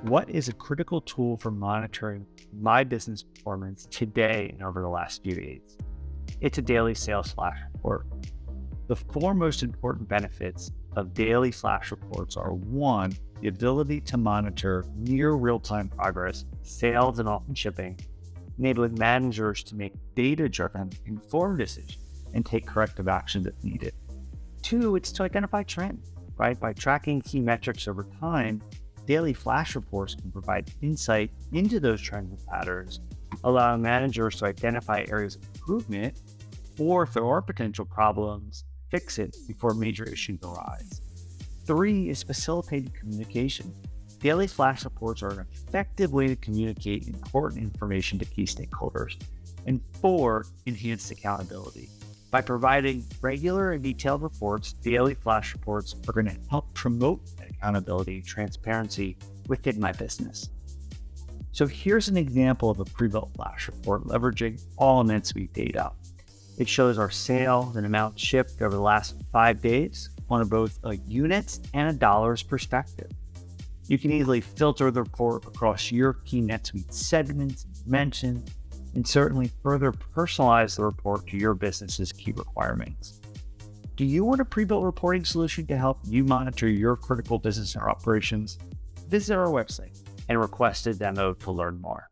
What is a critical tool for monitoring my business performance today and over the last few days? It's a daily sales flash report. The four most important benefits of daily flash reports are: one, the ability to monitor near real-time progress, sales and often shipping, enabling managers to make data-driven, informed decisions and take corrective actions if needed. Two, it's to identify trends, right? By tracking key metrics over time, daily flash reports can provide insight into those trends and patterns, allowing managers to identify areas of improvement, or if there are potential problems, fix it before major issues arise. Three is facilitated communication. Daily flash reports are an effective way to communicate important information to key stakeholders. And four, enhanced accountability. By providing regular and detailed reports, daily flash reports are going to help promote accountability and transparency within my business. So here's an example of a pre-built flash report leveraging all NetSuite data. It shows our sales and amount shipped over the last 5 days on both a units and a dollars perspective. You can easily filter the report across your key NetSuite segments and dimensions, and certainly further personalize the report to your business's key requirements. Do you want a pre-built reporting solution to help you monitor your critical business or operations? Visit our website and request a demo to learn more.